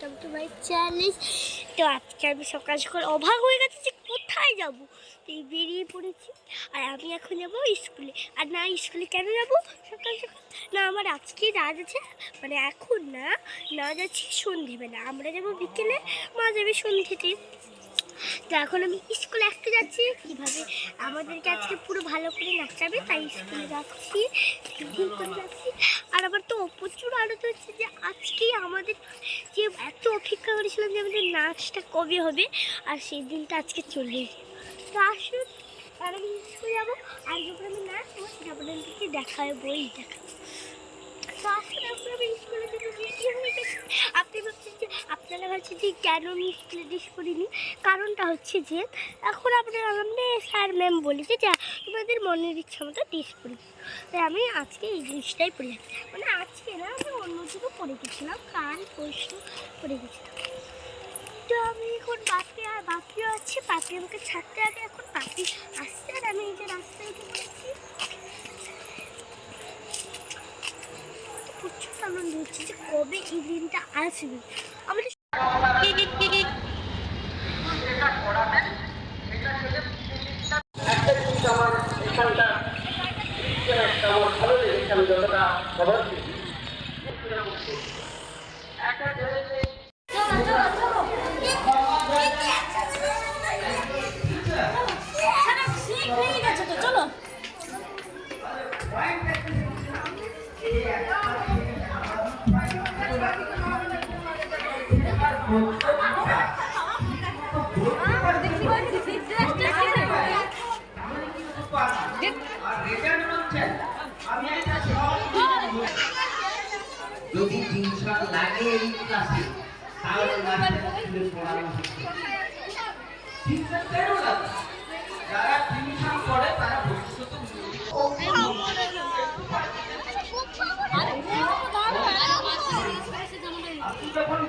Welcome to my channel. তো আজকে আমি সকাল সকাল অবাক হয়ে গেছি যে কোথায় যাবো, এই বেরিয়ে পড়েছি। আর আমি এখন যাবো স্কুলে। আর না, স্কুলে কেন যাবো সকাল সকাল? না, আমার আজকে রাত আছে, মানে এখন না, না যাচ্ছি সন্ধেবেলা। আমরা যাবো বিকেলে, মা যাবে সন্ধেতে। তো এখন আমি স্কুলে একটু যাচ্ছি। কীভাবে আমাদেরকে আজকে পুরো ভালো করে নাচাবে, তাই স্কুলে যাচ্ছি, করে যাচ্ছি। আর আবার তো প্রচুর আনন্দ হচ্ছে যে আজকেই আমাদের যে এত অপেক্ষা করেছিলাম যে আমাদের নাচটা কবে হবে, আর সেই দিনটা আজকে চলে এসেছে। তো আসুন, আর আমি স্কুলে যাবো, আর যখন আমি নাচবো সেটা আপনাদেরকে দেখায়, বই দেখাবো। তো আসলে আমি স্কুলে থেকে রেডি হয়ে গেছি। আপনি ভাবছেন যে, আপনারা ভাবছেন যে কেন আমি স্কুলে ড্রেস করিনি? কারণটা হচ্ছে যে এখন আপনারা আমাদের স্যার ম্যাম বলেছে যে তোমাদের মনের ইচ্ছা মতো ড্রেস পরি। তাই আমি আজকে এই জিনিসটাই পরে যাচ্ছি। মানে আজকে না, আমি অন্য কিছু পরে গেছিলাম, কাল পরশু পরে গেছিলাম। তো আমি এখন বাপিও আছে, বাপি আমাকে ছাড়তে আগে, এখন বাপি আসছে আর আমি এই যে রাস্তায় উঠে পড়েছি। প্রচুর আনন্দ হচ্ছে যে কবে এই দিনটা আসবে। আমাদের চলো যদি টিউশন লাগে এই ক্লাসে, তাহলে পড়ানো যারা টিউশন পড়ে তারা ভবিষ্যতে আপনি যখন